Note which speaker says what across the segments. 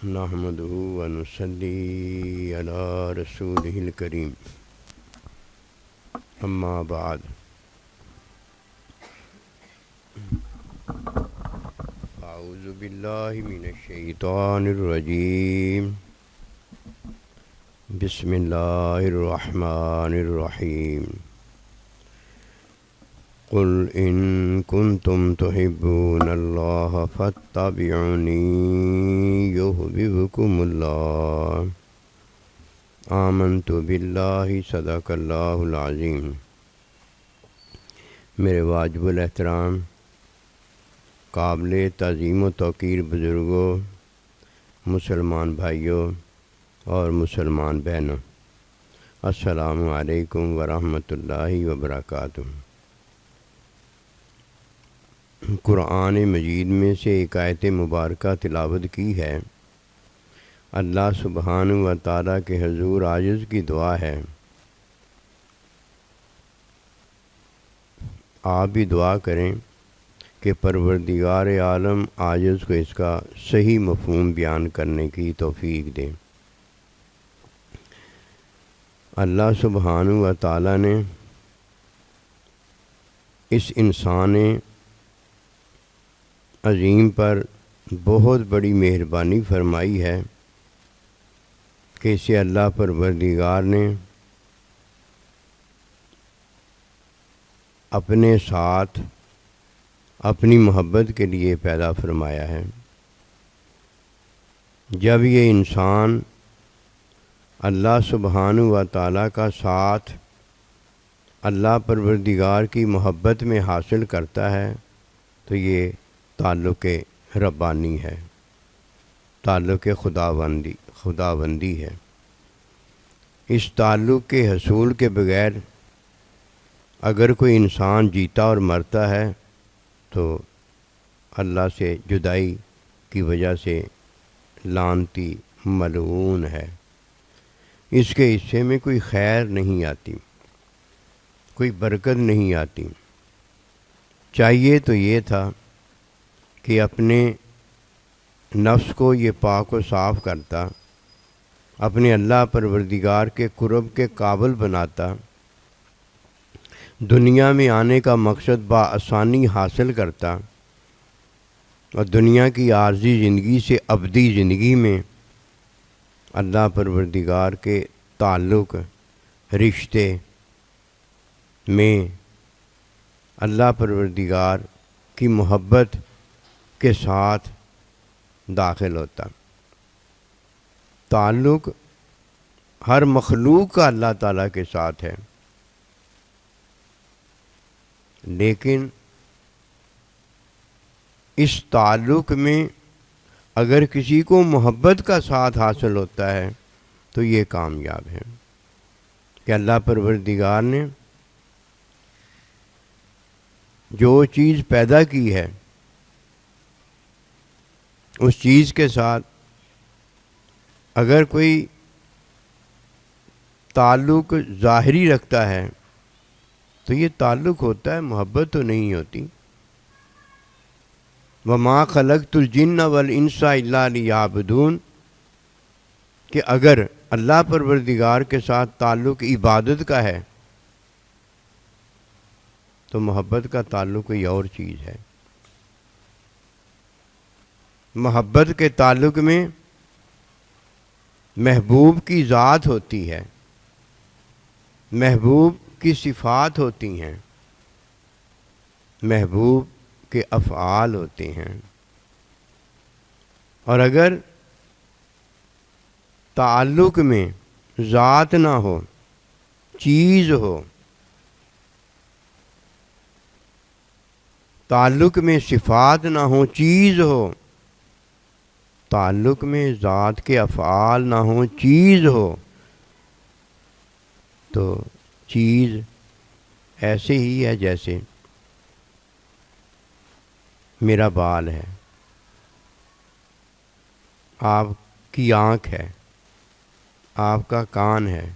Speaker 1: نحمده ونصلي على رسوله الكريم اما بعد اعوذ باللہ من الشیطان الرجیم بسم اللہ الرحمن الرحیم قل ان کنتم تحبون اللہ فاتبعونی یحببکم اللہ آمنت باللہ صدق اللہ العظیم۔ میرے واجب الاحترام قابل تعظیم و توقیر بزرگوں، مسلمان بھائیوں اور مسلمان بہنوں، السلام علیکم ورحمۃ اللہ وبرکاتہ۔ قرآن مجید میں سے ایک آیت مبارکہ تلاوت کی ہے۔ اللہ سبحانہ و تعالیٰ کے حضور عاجز کی دعا ہے، آپ بھی دعا کریں کہ پروردگار عالم عاجز کو اس کا صحیح مفہوم بیان کرنے کی توفیق دے۔ اللہ سبحانہ و تعالیٰ نے اس انسان عظیم پر بہت بڑی مہربانی فرمائی ہے کہ اسے اللہ پروردگار نے اپنے ساتھ اپنی محبت کے لیے پیدا فرمایا ہے۔ جب یہ انسان اللہ سبحانہ و تعالیٰ کا ساتھ اللہ پروردگار کی محبت میں حاصل کرتا ہے تو یہ تعلق ربانی ہے، تعلق خداوندی ہے۔ اس تعلق کے حصول کے بغیر اگر کوئی انسان جیتا اور مرتا ہے تو اللہ سے جدائی کی وجہ سے لعنتی ملعون ہے، اس کے حصے میں کوئی خیر نہیں آتی، کوئی برکت نہیں آتی۔ چاہیے تو یہ تھا کہ اپنے نفس کو یہ پاک و صاف کرتا، اپنے اللہ پروردگار کے قرب کے قابل بناتا، دنیا میں آنے کا مقصد بآسانی حاصل کرتا اور دنیا کی عارضی زندگی سے ابدی زندگی میں اللہ پروردگار کے تعلق رشتے میں اللہ پروردگار کی محبت کے ساتھ داخل ہوتا۔ تعلق ہر مخلوق کا اللہ تعالیٰ کے ساتھ ہے، لیکن اس تعلق میں اگر کسی کو محبت کا ساتھ حاصل ہوتا ہے تو یہ کامیاب ہے کہ اللہ پروردگار نے جو چیز پیدا کی ہے اس چیز کے ساتھ اگر کوئی تعلق ظاہری رکھتا ہے تو یہ تعلق ہوتا ہے، محبت تو نہیں ہوتی۔ وَمَا خَلَقْتُ الْجِنَّ وَالْإِنسَ إِلَّا لِيَعْبُدُونَ، کہ اگر اللہ پروردگار کے ساتھ تعلق عبادت کا ہے تو محبت کا تعلق کوئی اور چیز ہے۔ محبت کے تعلق میں محبوب کی ذات ہوتی ہے، محبوب کی صفات ہوتی ہیں، محبوب کے افعال ہوتے ہیں، اور اگر تعلق میں ذات نہ ہو، چیز ہو، تعلق میں صفات نہ ہو، چیز ہو، تعلق میں ذات کے افعال نہ ہوں، چیز ہو، تو چیز ایسے ہی ہے جیسے میرا بال ہے، آپ کی آنکھ ہے، آپ کا کان ہے،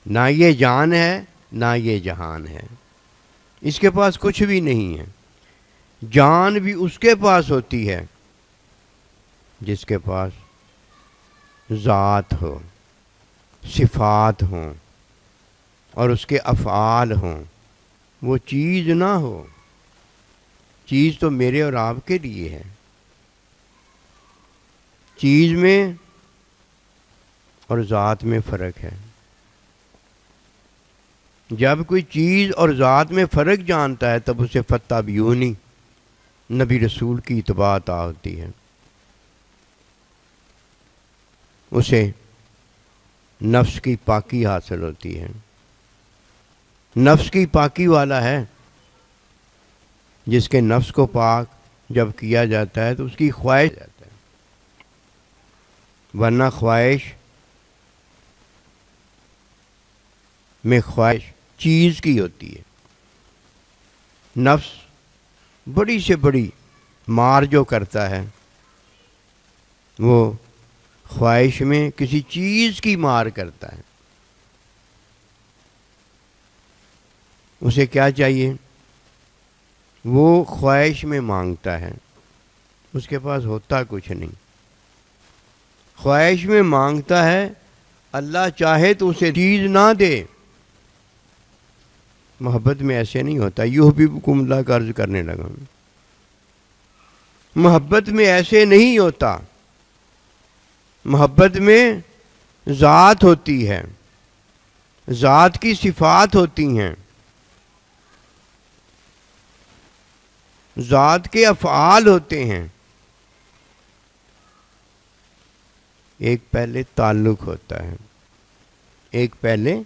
Speaker 1: نہ یہ جان ہے نہ یہ جہان ہے، اس کے پاس کچھ بھی نہیں ہے۔ جان بھی اس کے پاس ہوتی ہے جس کے پاس ذات ہو، صفات ہوں اور اس کے افعال ہوں، وہ چیز نہ ہو۔ چیز تو میرے اور آپ کے لیے ہے۔ چیز میں اور ذات میں فرق ہے۔ جب کوئی چیز اور ذات میں فرق جانتا ہے تب اسے فَاتَّبِعُونِی نبی رسول کی اتباع عطا ہوتی ہے، اسے نفس کی پاکی حاصل ہوتی ہے۔ نفس کی پاکی والا ہے جس کے نفس کو پاک جب کیا جاتا ہے تو اس کی خواہش جاتا ہے، ورنہ خواہش میں خواہش چیز کی ہوتی ہے۔ نفس بڑی سے بڑی مار جو کرتا ہے وہ خواہش میں کسی چیز کی مار کرتا ہے۔ اسے کیا چاہیے؟ وہ خواہش میں مانگتا ہے، اس کے پاس ہوتا کچھ نہیں، خواہش میں مانگتا ہے، اللہ چاہے تو اسے چیز نہ دے۔ محبت میں ایسے نہیں ہوتا۔ یحببکم اللہ کا عرض کرنے لگا، محبت میں ایسے نہیں ہوتا۔ محبت میں ذات ہوتی ہے، ذات کی صفات ہوتی ہیں، ذات کے افعال ہوتے ہیں۔ ایک پہلے تعلق ہوتا ہے، ایک پہلے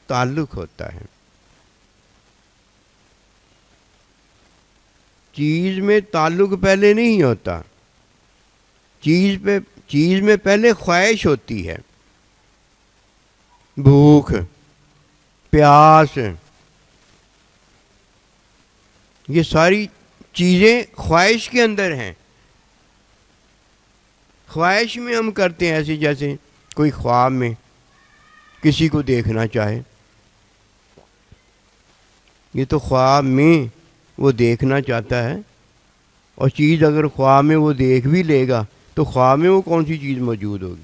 Speaker 1: تعلق ہوتا ہے۔ چیز میں تعلق پہلے نہیں ہوتا، چیز میں پہلے خواہش ہوتی ہے، بھوک، پیاس، یہ ساری چیزیں خواہش کے اندر ہیں۔ خواہش میں ہم کرتے ہیں ایسے جیسے کوئی خواب میں کسی کو دیکھنا چاہے، یہ تو خواب میں وہ دیکھنا چاہتا ہے، اور چیز اگر خواب میں وہ دیکھ بھی لے گا تو خواب میں وہ کون سی چیز موجود ہوگی؟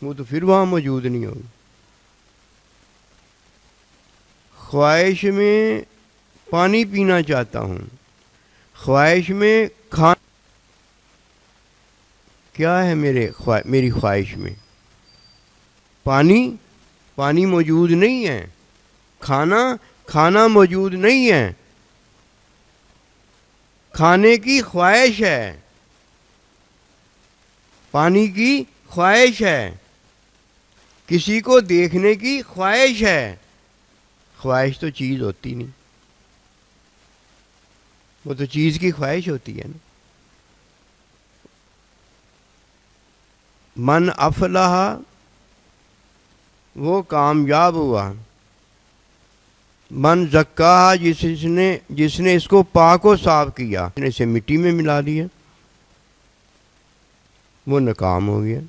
Speaker 1: وہ تو پھر وہاں موجود نہیں ہوگی۔ خواہش میں پانی پینا چاہتا ہوں، خواہش میں کیا ہے میری خواہش میں؟ پانی موجود نہیں ہے، کھانا موجود نہیں ہے، کھانے کی خواہش ہے، پانی کی خواہش ہے، کسی کو دیکھنے کی خواہش ہے۔ خواہش تو چیز ہوتی نہیں، وہ تو چیز کی خواہش ہوتی ہے نا۔ من افلح، وہ کامیاب ہوا، من زکاہا، جس نے اس کو پاک و صاف کیا، جس نے اسے مٹی میں ملا دیا، وہ ناکام ہو گیا۔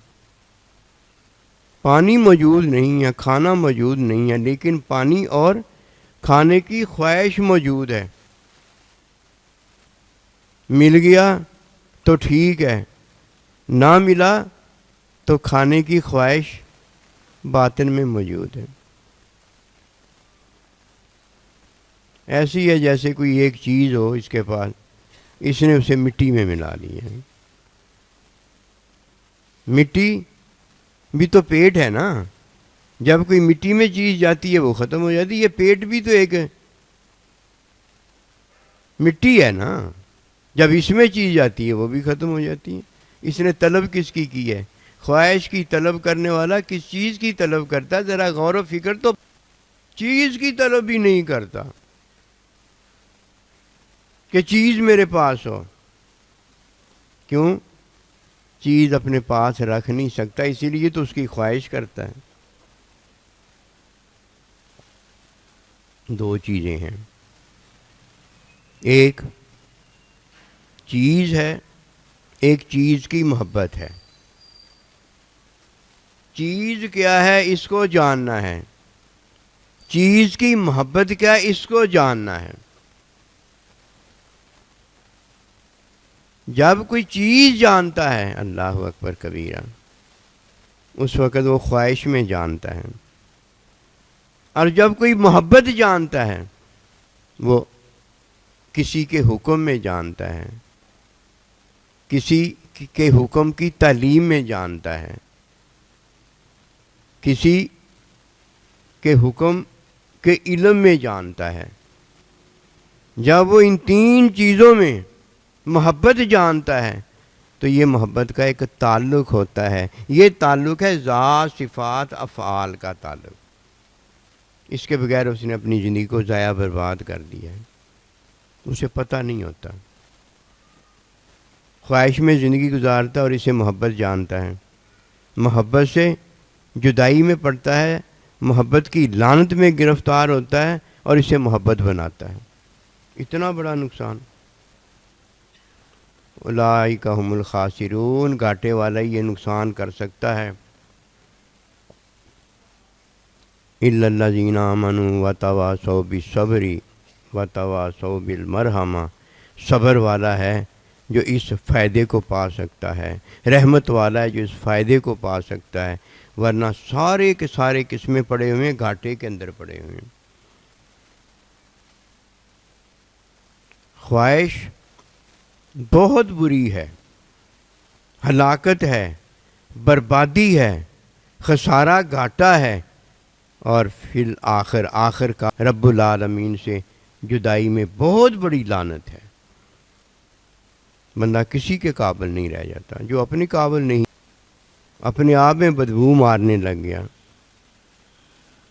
Speaker 1: پانی موجود نہیں ہے، کھانا موجود نہیں ہے، لیکن پانی اور کھانے کی خواہش موجود ہے۔ مل گیا تو ٹھیک ہے، نہ ملا تو کھانے کی خواہش باطن میں موجود ہے۔ ایسی ہے جیسے کوئی ایک چیز ہو اس کے پاس، اس نے اسے مٹی میں ملا لیا ہے۔ مٹی بھی تو پیٹ ہے نا، جب کوئی مٹی میں چیز جاتی ہے وہ ختم ہو جاتی ہے، یہ پیٹ بھی تو ایک مٹی ہے نا، جب اس میں چیز جاتی ہے وہ بھی ختم ہو جاتی ہے۔ اس نے طلب کس کی ہے؟ خواہش کی طلب کرنے والا کس چیز کی طلب کرتا ہے؟ ذرا غور و فکر تو، چیز کی طلب بھی نہیں کرتا کہ چیز میرے پاس ہو۔ کیوں؟ چیز اپنے پاس رکھ نہیں سکتا، اسی لیے تو اس کی خواہش کرتا ہے۔ دو چیزیں ہیں، ایک چیز ہے، ایک چیز کی محبت ہے۔ چیز کیا ہے اس کو جاننا ہے، چیز کی محبت کیا ہے اس کو جاننا ہے۔ جب کوئی چیز جانتا ہے، اللہ اکبر کبیرہ، اس وقت وہ خواہش میں جانتا ہے، اور جب کوئی محبت جانتا ہے وہ کسی کے حکم میں جانتا ہے، کسی کے حکم کی تعلیم میں جانتا ہے، کسی کے حکم کے علم میں جانتا ہے۔ جب وہ ان تین چیزوں میں محبت جانتا ہے تو یہ محبت کا ایک تعلق ہوتا ہے، یہ تعلق ہے ذات صفات افعال کا تعلق۔ اس کے بغیر اس نے اپنی زندگی کو ضائع برباد کر دیا ہے، اسے پتہ نہیں ہوتا۔ خواہش میں زندگی گزارتا ہے اور اسے محبت جانتا ہے، محبت سے جدائی میں پڑتا ہے، محبت کی لعنت میں گرفتار ہوتا ہے اور اسے محبت بناتا ہے۔ اتنا بڑا نقصان۔ اولئک هم الخاسرون، گھاٹے والا یہ نقصان کر سکتا ہے۔ الا الذین آمنوا وتواصوا بالصبر وتواصوا بالمرحمہ، صبر والا ہے جو اس فائدے کو پا سکتا ہے، رحمت والا ہے جو اس فائدے کو پا سکتا ہے، ورنہ سارے کے سارے قسمیں پڑے ہوئے ہیں، گھاٹے کے اندر پڑے ہوئے ہیں۔ خواہش بہت بری ہے، ہلاکت ہے، بربادی ہے، خسارہ گھاٹا ہے، اور فی الآخر آخر کا رب العالمین سے جدائی میں بہت بڑی لعنت ہے۔ بندہ کسی کے قابل نہیں رہ جاتا، جو اپنے قابل نہیں، اپنے آپ میں بدبو مارنے لگ گیا،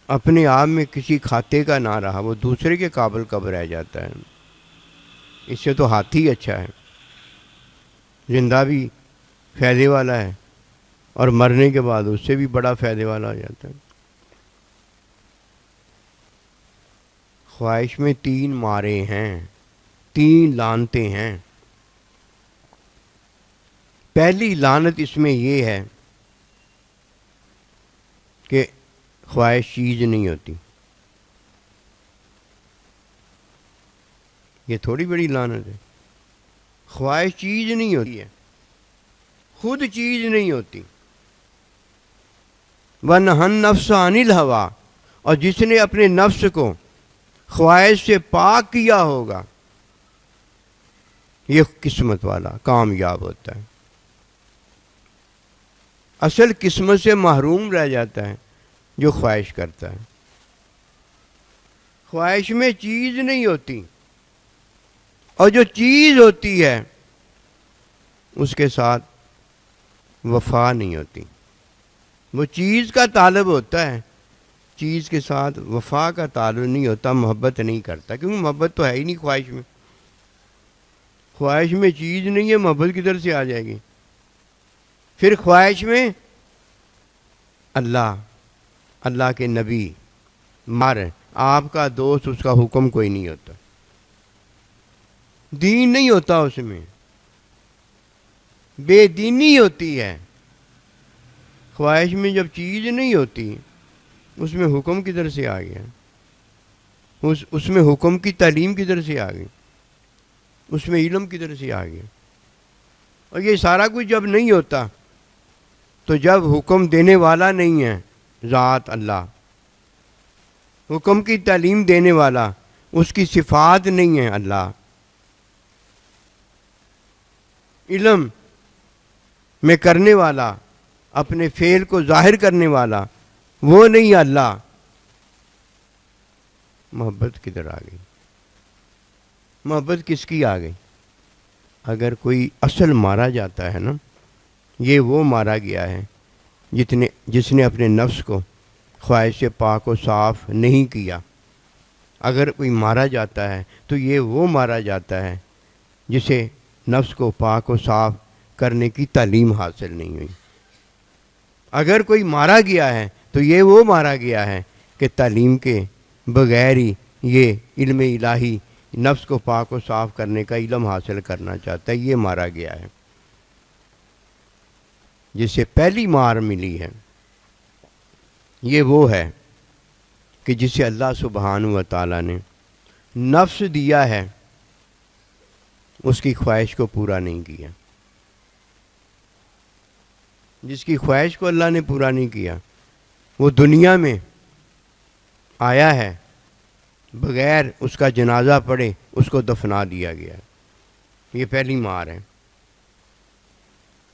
Speaker 1: اپنے آپ میں کسی کھاتے کا نہ رہا، وہ دوسرے کے قابل کب رہ جاتا ہے؟ اس سے تو ہاتھی اچھا ہے، زندہ بھی فائدے والا ہے اور مرنے کے بعد اس سے بھی بڑا فائدے والا ہو جاتا ہے۔ خواہش میں تین مارے ہیں، تین لعنتیں ہیں۔ پہلی لعنت اس میں یہ ہے کہ خواہش چیز نہیں ہوتی۔ یہ تھوڑی بڑی لعنت ہے۔ خواہش چیز نہیں ہوتی ہے، خود چیز نہیں ہوتی۔ وَنَهَى النَّفْسَ عَنِ الْهَوَىٰ، اور جس نے اپنے نفس کو خواہش سے پاک کیا ہوگا یہ قسمت والا کامیاب ہوتا ہے۔ اصل قسمت سے محروم رہ جاتا ہے جو خواہش کرتا ہے۔ خواہش میں چیز نہیں ہوتی، اور جو چیز ہوتی ہے اس کے ساتھ وفا نہیں ہوتی۔ وہ چیز کا طالب ہوتا ہے، چیز کے ساتھ وفا کا تعلق نہیں ہوتا، محبت نہیں کرتا، کیونکہ محبت تو ہے ہی نہیں خواہش میں۔ خواہش میں چیز نہیں ہے، محبت کدھر سے آ جائے گی؟ پھر خواہش میں اللہ کے نبی آپ کا دوست، اس کا حکم کوئی نہیں ہوتا، دین نہیں ہوتا، اس میں بے دینی ہوتی ہے۔ خواہش میں جب چیز نہیں ہوتی اس میں حکم کدھر سے آ گیا؟ اس میں حکم کی تعلیم کدھر سے آ گئی؟ اس میں علم کدھر سے آ گیا؟ اور یہ سارا کچھ جب نہیں ہوتا تو جب حکم دینے والا نہیں ہے ذات اللہ، حکم کی تعلیم دینے والا، اس کی صفات نہیں ہے اللہ، علم میں کرنے والا، اپنے فعل کو ظاہر کرنے والا وہ نہیں اللہ، محبت کدھر آ گئی؟ محبت کس کی آ گئی؟ اگر کوئی اصل مارا جاتا ہے نا، یہ وہ مارا گیا ہے جس نے اپنے نفس کو خواہش سے پاک و صاف نہیں کیا۔ اگر کوئی مارا جاتا ہے تو یہ وہ مارا جاتا ہے جسے نفس کو پاک و صاف کرنے کی تعلیم حاصل نہیں ہوئی۔ اگر کوئی مارا گیا ہے تو یہ وہ مارا گیا ہے کہ تعلیم کے بغیر ہی یہ علم الہی نفس کو پاک و صاف کرنے کا علم حاصل کرنا چاہتا ہے، یہ مارا گیا ہے۔ جسے پہلی مار ملی ہے یہ وہ ہے کہ جسے اللہ سبحانہ و تعالیٰ نے نفس دیا ہے، اس کی خواہش کو پورا نہیں کیا۔ جس کی خواہش کو اللہ نے پورا نہیں کیا، وہ دنیا میں آیا ہے، بغیر اس کا جنازہ پڑھے اس کو دفنا دیا گیا. یہ پہلی مار ہے،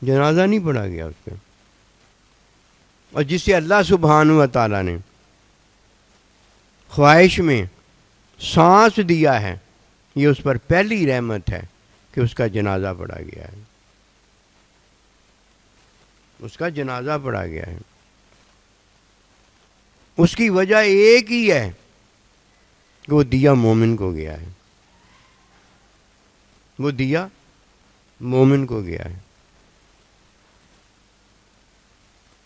Speaker 1: جنازہ نہیں پڑھا گیا اس پہ. اور جسے اللہ سبحانہ و تعالیٰ نے خواہش میں سانس دیا ہے، یہ اس پر پہلی رحمت ہے کہ اس کا جنازہ پڑھا گیا ہے. اس کا جنازہ پڑھا گیا ہے. اس کی وجہ ایک ہی ہے کہ وہ دیا مومن کو گیا ہے. وہ دیا مومن کو گیا ہے.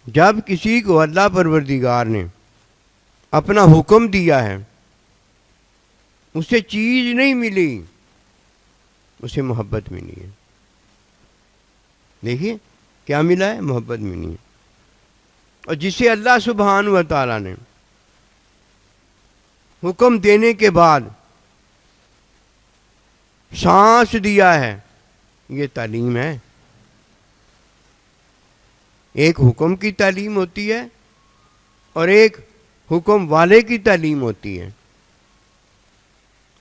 Speaker 1: جب کسی کو اللہ پروردگار نے اپنا حکم دیا ہے، اسے چیز نہیں ملی، اسے محبت ملی ہے. دیکھیے کیا ملا ہے؟ محبت ملی ہے. اور جسے اللہ سبحانہ و تعالیٰ نے حکم دینے کے بعد سانس دیا ہے، یہ تعلیم ہے. ایک حکم کی تعلیم ہوتی ہے اور ایک حکم والے کی تعلیم ہوتی ہے.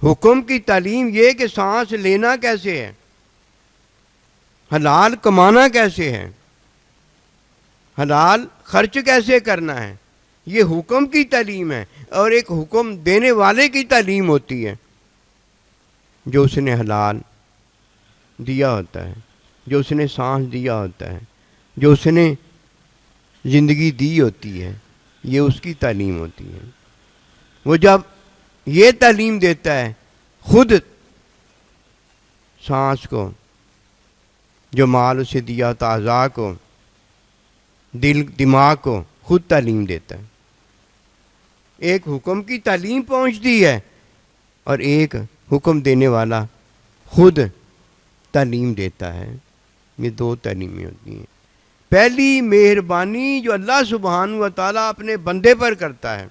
Speaker 1: حکم کی تعلیم یہ کہ سانس لینا کیسے ہے، حلال کمانا کیسے ہے، حلال خرچ کیسے کرنا ہے، یہ حکم کی تعلیم ہے. اور ایک حکم دینے والے کی تعلیم ہوتی ہے، جو اس نے حلال دیا ہوتا ہے، جو اس نے سانس دیا ہوتا ہے، جو اس نے زندگی دی ہوتی ہے، یہ اس کی تعلیم ہوتی ہے. وہ جب یہ تعلیم دیتا ہے، خود سانس کو، جو مال اسے دیا ہوتا، اعضاء کو، دل دماغ کو خود تعلیم دیتا ہے. ایک حکم کی تعلیم پہنچتی ہے اور ایک حکم دینے والا خود تعلیم دیتا ہے. یہ دو تعلیمیں ہوتی ہیں. پہلی مہربانی جو اللہ سبحانہ و تعالیٰ اپنے بندے پر کرتا ہے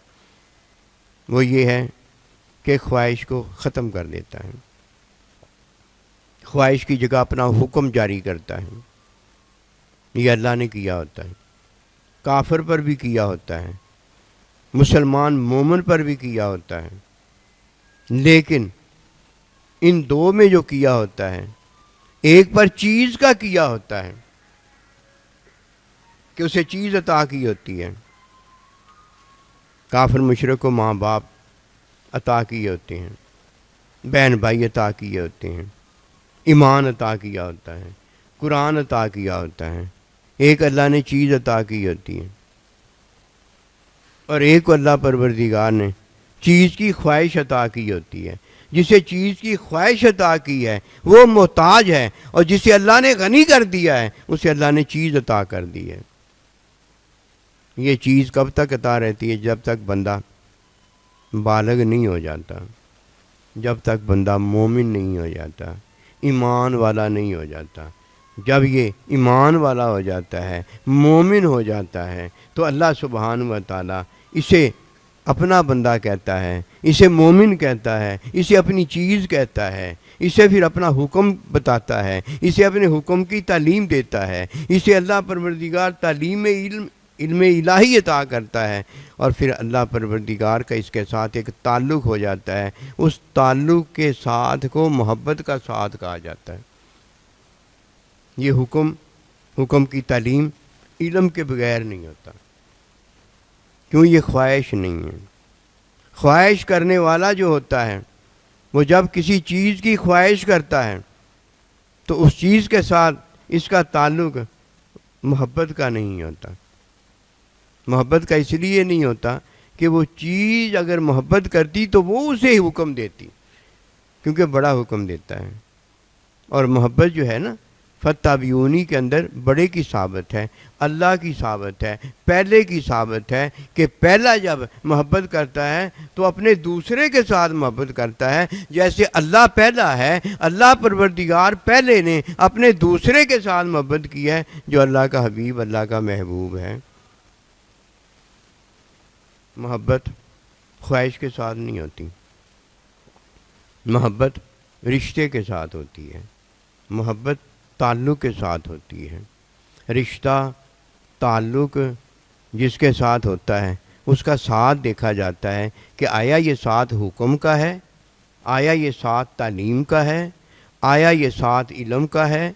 Speaker 1: وہ یہ ہے کہ خواہش کو ختم کر دیتا ہے. خواہش کی جگہ اپنا حکم جاری کرتا ہے. یہ اللہ نے کیا ہوتا ہے. کافر پر بھی کیا ہوتا ہے، مسلمان مومن پر بھی کیا ہوتا ہے. لیکن ان دو میں جو کیا ہوتا ہے، ایک پر چیز کا کیا ہوتا ہے کہ اسے چیز عطا کی ہوتی ہے. کافر مشرک کو ماں باپ عطا کیے ہوتے ہیں، بہن بھائی عطا کیے ہوتے ہیں، ایمان عطا کیا ہوتا ہے، قرآن عطا کیا ہوتا ہے. ایک اللہ نے چیز عطا کی ہوتی ہے اور ایک اللہ پروردگار نے چیز کی خواہش عطا کی ہوتی ہے. جسے چیز کی خواہش عطا کی ہے وہ محتاج ہے، اور جسے اللہ نے غنی کر دیا ہے اسے اللہ نے چیز عطا کر دی ہے. یہ چیز کب تک عطا رہتی ہے؟ جب تک بندہ بالغ نہیں ہو جاتا، جب تک بندہ مومن نہیں ہو جاتا، ایمان والا نہیں ہو جاتا. جب یہ ایمان والا ہو جاتا ہے، مومن ہو جاتا ہے، تو اللہ سبحانہ و تعالیٰ اسے اپنا بندہ کہتا ہے، اسے مومن کہتا ہے، اسے اپنی چیز کہتا ہے، اسے پھر اپنا حکم بتاتا ہے، اسے اپنے حکم کی تعلیم دیتا ہے، اسے اللہ پروردگار تعلیم علم الہی عطا کرتا ہے. اور پھر اللہ پروردگار کا اس کے ساتھ ایک تعلق ہو جاتا ہے. اس تعلق کے ساتھ کو محبت کا ساتھ کہا جاتا ہے. یہ حکم کی تعلیم علم کے بغیر نہیں ہوتا، کیوں؟ یہ خواہش نہیں ہے. خواہش کرنے والا جو ہوتا ہے وہ جب کسی چیز کی خواہش کرتا ہے تو اس چیز کے ساتھ اس کا تعلق محبت کا نہیں ہوتا. محبت کا اس لیے نہیں ہوتا کہ وہ چیز اگر محبت کرتی تو وہ اسے حکم دیتی، کیونکہ بڑا حکم دیتا ہے. اور محبت جو ہے نا، فتابعونی کے اندر بڑے کی ثابت ہے، اللہ کی ثابت ہے، پہلے کی ثابت ہے کہ پہلا جب محبت کرتا ہے تو اپنے دوسرے کے ساتھ محبت کرتا ہے. جیسے اللہ پہلا ہے، اللہ پروردگار پہلے نے اپنے دوسرے کے ساتھ محبت کی ہے جو اللہ کا حبیب، اللہ کا محبوب ہے. محبت خواہش کے ساتھ نہیں ہوتی، محبت رشتے کے ساتھ ہوتی ہے، محبت تعلق کے ساتھ ہوتی ہے. رشتہ تعلق جس کے ساتھ ہوتا ہے اس کا ساتھ دیکھا جاتا ہے کہ آیا یہ ساتھ حکم کا ہے، آیا یہ ساتھ تعلیم کا ہے، آیا یہ ساتھ علم کا ہے،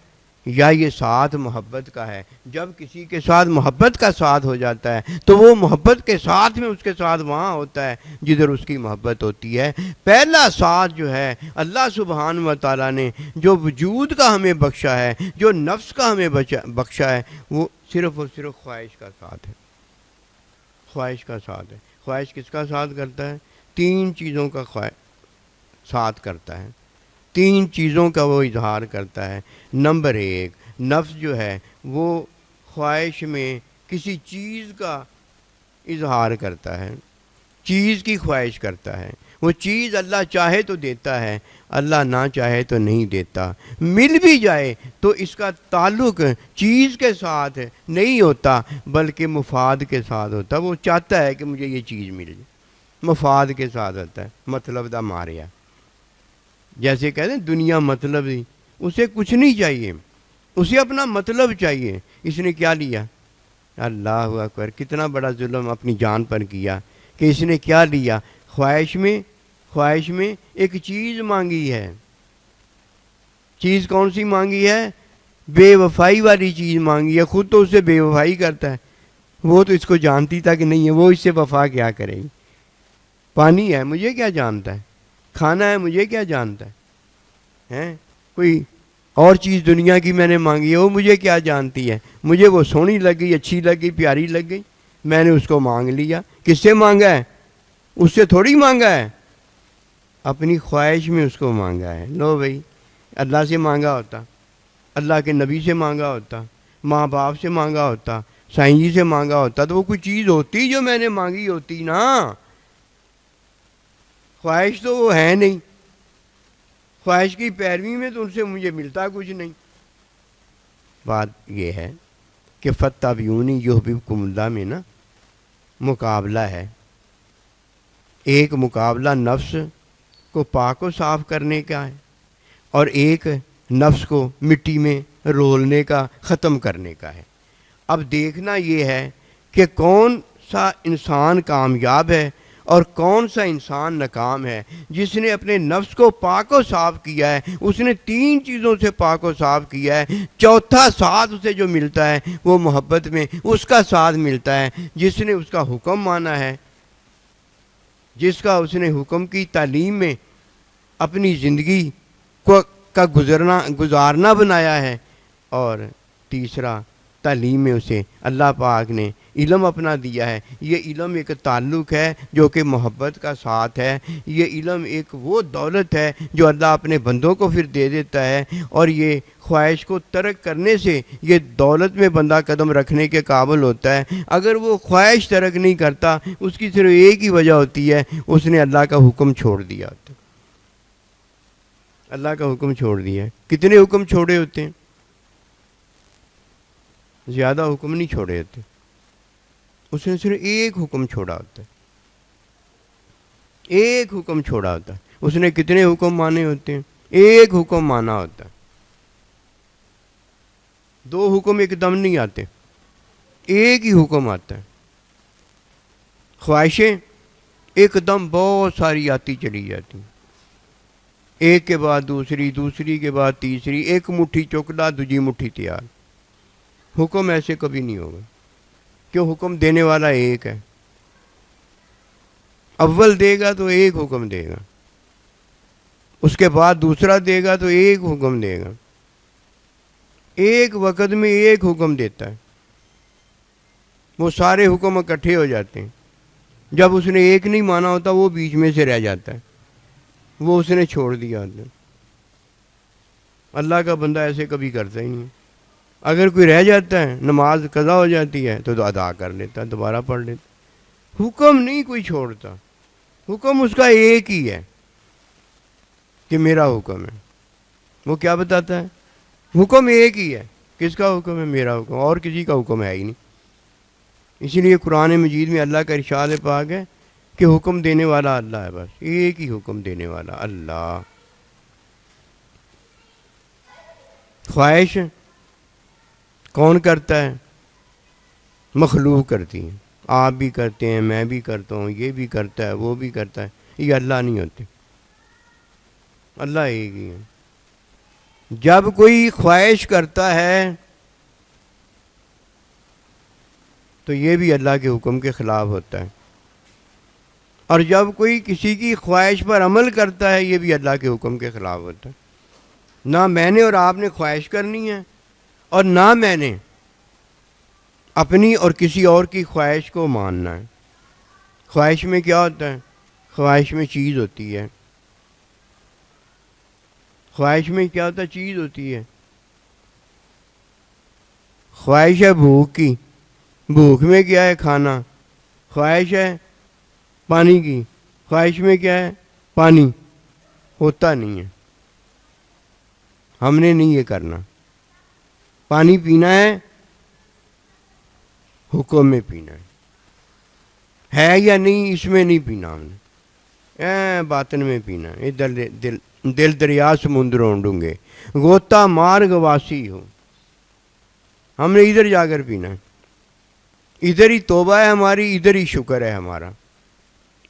Speaker 1: یا یہ ساتھ محبت کا ہے۔ جب کسی کے ساتھ محبت کا ساتھ ہو جاتا ہے تو وہ محبت کے ساتھ میں اس کے ساتھ وہاں ہوتا ہے جدھر اس کی محبت ہوتی ہے۔ پہلا ساتھ جو ہے اللہ سبحانہ و تعالیٰ نے جو وجود کا ہمیں بخشا ہے، جو نفس کا ہمیں بخشا ہے، وہ صرف اور صرف خواہش کا ساتھ ہے، خواہش کا ساتھ ہے۔ خواہش کس کا ساتھ کرتا ہے؟ تین چیزوں کا ساتھ کرتا ہے، تین چیزوں کا وہ اظہار کرتا ہے۔ نمبر ایک، نفس جو ہے وہ خواہش میں کسی چیز کا اظہار کرتا ہے، چیز کی خواہش کرتا ہے۔ وہ چیز اللہ چاہے تو دیتا ہے، اللہ نہ چاہے تو نہیں دیتا۔ مل بھی جائے تو اس کا تعلق چیز کے ساتھ نہیں ہوتا بلکہ مفاد کے ساتھ ہوتا۔ وہ چاہتا ہے کہ مجھے یہ چیز مل جائے، مفاد کے ساتھ ہوتا ہے، مطلب دا ماریا۔ جیسے کہتے ہیں دنیا مطلب ہی، اسے کچھ نہیں چاہیے، اسے اپنا مطلب چاہیے۔ اس نے کیا لیا؟ اللہ اکبر، کتنا بڑا ظلم اپنی جان پر کیا کہ اس نے کیا لیا؟ خواہش میں ایک چیز مانگی ہے۔ چیز کون سی مانگی ہے؟ بے وفائی والی چیز مانگی ہے۔ خود تو اس سے بے وفائی کرتا ہے، وہ تو اس کو جانتی تھا کہ نہیں ہے، وہ اس سے وفا کیا کرے گی۔ پانی ہے، مجھے کیا جانتا ہے؟ کھانا ہے، مجھے کیا جانتا ہے؟ کوئی اور چیز دنیا کی میں نے مانگی ہے، وہ مجھے کیا جانتی ہے؟ مجھے وہ سونی لگ گئی، اچھی لگ گئی، پیاری لگ گئی، میں نے اس کو مانگ لیا۔ کس سے مانگا ہے؟ اس سے تھوڑی مانگا ہے، اپنی خواہش میں اس کو مانگا ہے۔ لو بھائی، اللہ سے مانگا ہوتا، اللہ کے نبی سے مانگا ہوتا، ماں باپ سے مانگا ہوتا، سائیں جی سے مانگا ہوتا تو وہ کوئی چیز ہوتی جو میں نے مانگی ہوتی نا۔ خواہش تو وہ ہے نہیں، خواہش کی پیروی میں تو ان سے مجھے ملتا کچھ نہیں۔ بات یہ ہے کہ فَاتَّبِعُونِی یُحْبِبْکُمُ اللہ میں نا مقابلہ ہے۔ ایک مقابلہ نفس کو پاک و صاف کرنے کا ہے، اور ایک نفس کو مٹی میں رولنے کا، ختم کرنے کا ہے۔ اب دیکھنا یہ ہے کہ کون سا انسان کامیاب ہے اور کون سا انسان ناکام ہے۔ جس نے اپنے نفس کو پاک و صاف کیا ہے، اس نے تین چیزوں سے پاک و صاف کیا ہے۔ چوتھا ساتھ اسے جو ملتا ہے وہ محبت میں اس کا ساتھ ملتا ہے جس نے اس کا حکم مانا ہے، جس کا اس نے حکم کی تعلیم میں اپنی زندگی کا گزارنا بنایا ہے، اور تیسرا تعلیم میں اسے اللہ پاک نے علم اپنا دیا ہے۔ یہ علم ایک تعلق ہے جو کہ محبت کا ساتھ ہے۔ یہ علم ایک وہ دولت ہے جو اللہ اپنے بندوں کو پھر دے دیتا ہے، اور یہ خواہش کو ترک کرنے سے یہ دولت میں بندہ قدم رکھنے کے قابل ہوتا ہے۔ اگر وہ خواہش ترک نہیں کرتا، اس کی صرف ایک ہی وجہ ہوتی ہے، اس نے اللہ کا حکم چھوڑ دیا ہوتا ہے۔ اللہ کا حکم چھوڑ دیا ہے۔ کتنے حکم چھوڑے ہوتے ہیں؟ زیادہ حکم نہیں چھوڑے ہوتے، اس نے صرف ایک حکم چھوڑا ہوتا ہے، ایک حکم چھوڑا ہوتا ہے۔ اس نے کتنے حکم مانے ہوتے ہیں؟ ایک حکم مانا ہوتا ہے۔ دو حکم ایک دم نہیں آتے، ایک ہی حکم آتا ہے۔ خواہشیں ایک دم بہت ساری آتی چلی جاتی ہیں، ایک کے بعد دوسری، دوسری کے بعد تیسری، ایک مٹھی چوکلا دوجی مٹھی تیار۔ حکم ایسے کبھی نہیں ہوگا، کیوں؟ حکم دینے والا ایک ہے۔ اول دے گا تو ایک حکم دے گا، اس کے بعد دوسرا دے گا تو ایک حکم دے گا، ایک وقت میں ایک حکم دیتا ہے۔ وہ سارے حکم اکٹھے ہو جاتے ہیں۔ جب اس نے ایک نہیں مانا ہوتا وہ بیچ میں سے رہ جاتا ہے، وہ اس نے چھوڑ دیا ہوتا ہے۔ اللہ کا بندہ ایسے کبھی کرتا ہی نہیں۔ اگر کوئی رہ جاتا ہے، نماز قضا ہو جاتی ہے تو ادا کر لیتا ہے، دوبارہ پڑھ لیتا۔ حکم نہیں کوئی چھوڑتا، حکم اس کا ایک ہی ہے کہ میرا حکم ہے۔ وہ کیا بتاتا ہے؟ حکم ایک ہی ہے۔ کس کا حکم ہے؟ میرا حکم، اور کسی کا حکم ہے ہی نہیں۔ اسی لیے قرآن مجید میں اللہ کا ارشاد پاک ہے کہ حکم دینے والا اللہ ہے، بس ایک ہی حکم دینے والا اللہ۔ خواہش کون کرتا ہے؟ مخلوق کرتی ہیں. آپ بھی کرتے ہیں، میں بھی کرتا ہوں، یہ بھی کرتا ہے، وہ بھی کرتا ہے. یہ اللہ نہیں ہوتے، اللہ ایک ہی ہے. جب کوئی خواہش کرتا ہے تو یہ بھی اللہ کے حکم کے خلاف ہوتا ہے، اور جب کوئی کسی کی خواہش پر عمل کرتا ہے یہ بھی اللہ کے حکم کے خلاف ہوتا ہے. نہ میں نے اور آپ نے خواہش کرنی ہے، اور نہ میں نے اپنی اور کسی اور کی خواہش کو ماننا ہے. خواہش میں کیا ہوتا ہے؟ خواہش میں چیز ہوتی ہے. خواہش میں کیا ہوتا ہے؟ چیز ہوتی ہے. خواہش ہے بھوک کی، بھوک میں کیا ہے؟ کھانا. خواہش ہے پانی کی، خواہش میں کیا ہے؟ پانی. ہوتا نہیں ہے. ہم نے نہیں یہ کرنا. پانی پینا ہے، حکم میں پینا ہے یا نہیں، اس میں نہیں پینا ہم نے، باطن میں پینا ہے. دل دریا سمندروں ڈونگے، غوطہ مار گواسی ہو. ہم نے ادھر جا کر پینا ہے. ادھر ہی توبہ ہے ہماری، ادھر ہی شکر ہے ہمارا.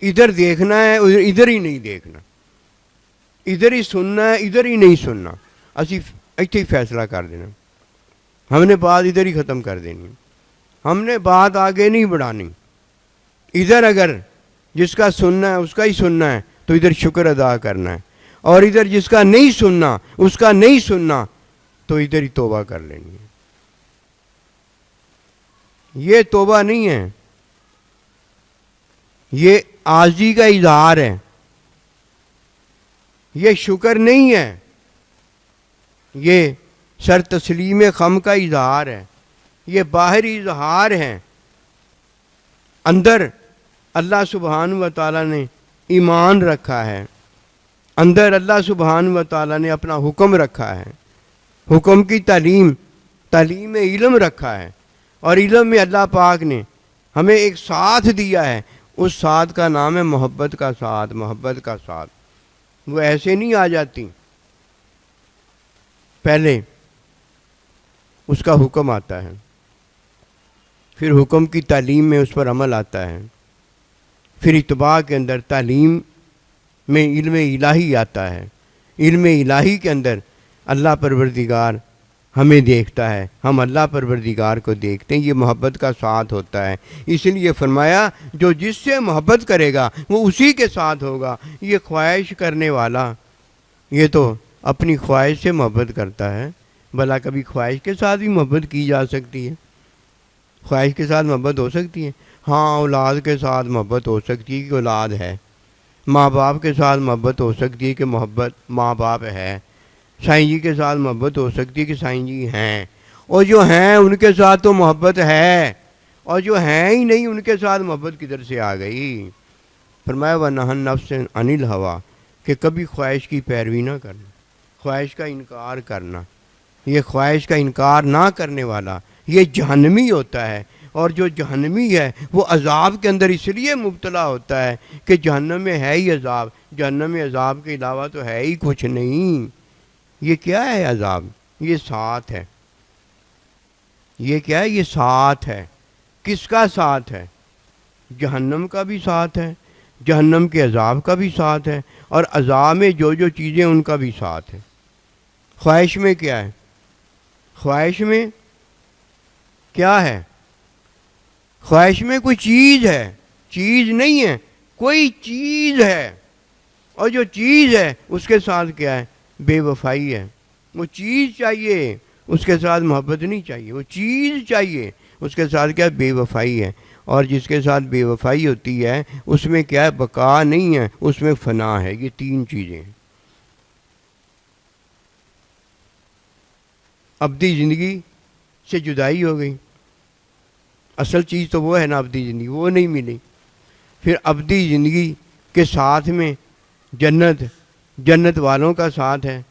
Speaker 1: ادھر دیکھنا ہے، ادھر ہی نہیں دیکھنا. ادھر ہی سننا ہے، ادھر ہی نہیں سننا. اسی ایتھے ہی فیصلہ کر دینا. ہم نے بات ادھر ہی ختم کر دینی. ہم نے بات آگے نہیں بڑھانی. ادھر اگر جس کا سننا ہے اس کا ہی سننا ہے تو ادھر شکر ادا کرنا ہے، اور ادھر جس کا نہیں سننا اس کا نہیں سننا تو ادھر ہی توبہ کر لینی ہے. یہ توبہ نہیں ہے، یہ عاجزی کا اظہار ہے. یہ شکر نہیں ہے، یہ سر تسلیم خم کا اظہار ہے. یہ باہری اظہار ہے. اندر اللہ سبحانہ و تعالیٰ نے ایمان رکھا ہے، اندر اللہ سبحانہ و تعالیٰ نے اپنا حکم رکھا ہے، حکم کی تعلیم علم رکھا ہے. اور علم میں اللہ پاک نے ہمیں ایک ساتھ دیا ہے. اس ساتھ کا نام ہے محبت کا ساتھ. محبت کا ساتھ وہ ایسے نہیں آ جاتی، پہلے اس کا حکم آتا ہے، پھر حکم کی تعلیم میں اس پر عمل آتا ہے، پھر اتباع کے اندر تعلیم میں علم الہی آتا ہے. علم الہی کے اندر اللہ پروردگار ہمیں دیکھتا ہے، ہم اللہ پروردگار کو دیکھتے ہیں. یہ محبت کا ساتھ ہوتا ہے. اس لیے فرمایا جو جس سے محبت کرے گا وہ اسی کے ساتھ ہوگا. یہ خواہش کرنے والا یہ تو اپنی خواہش سے محبت کرتا ہے. بھلا کبھی خواہش کے ساتھ بھی محبت کی جا سکتی ہے؟ خواہش کے ساتھ محبت ہو سکتی ہے؟ ہاں، اولاد کے ساتھ محبت ہو سکتی ہے کہ اولاد ہے. ماں باپ کے ساتھ محبت ہو سکتی ہے کہ محبت ماں باپ ہے. سائیں جی کے ساتھ محبت ہو سکتی ہے کہ سائیں جی ہیں. اور جو ہیں ان کے ساتھ تو محبت ہے، اور جو ہیں ہی نہیں ان کے ساتھ محبت کدھر سے آ گئی؟ فرمایا وَنَهَى النَّفْسَ عَنِ الْهَوَىٰ کہ کبھی خواہش کی پیروی نہ کرنا، خواہش کا انکار کرنا. یہ خواہش کا انکار نہ کرنے والا یہ جہنمی ہوتا ہے. اور جو جہنمی ہے وہ عذاب کے اندر اس لیے مبتلا ہوتا ہے کہ جہنم میں ہے ہی عذاب. جہنم میں عذاب کے علاوہ تو ہے ہی کچھ نہیں. یہ کیا ہے عذاب؟ یہ ساتھ ہے. یہ کیا ہے؟ یہ ساتھ ہے. کس کا ساتھ ہے؟ جہنم کا بھی ساتھ ہے، جہنم کے عذاب کا بھی ساتھ ہے، اور عذاب میں جو جو چیزیں ان کا بھی ساتھ ہے. خواہش میں کیا ہے؟ خواہش میں کیا ہے؟ خواہش میں کوئی چیز ہے، چیز نہیں ہے، کوئی چیز ہے. اور جو چیز ہے اس کے ساتھ کیا ہے؟ بے وفائی ہے. وہ چیز چاہیے، اس کے ساتھ محبت نہیں چاہیے. وہ چیز چاہیے، اس کے ساتھ کیا؟ بے وفائی ہے. اور جس کے ساتھ بے وفائی ہوتی ہے اس میں کیا ہے؟ بقا نہیں ہے، اس میں فنا ہے. یہ تین چیزیں ہیں. ابدی زندگی سے جدائی ہو گئی. اصل چیز تو وہ ہے نا ابدی زندگی، وہ نہیں ملی. پھر ابدی زندگی کے ساتھ میں جنت والوں کا ساتھ ہے،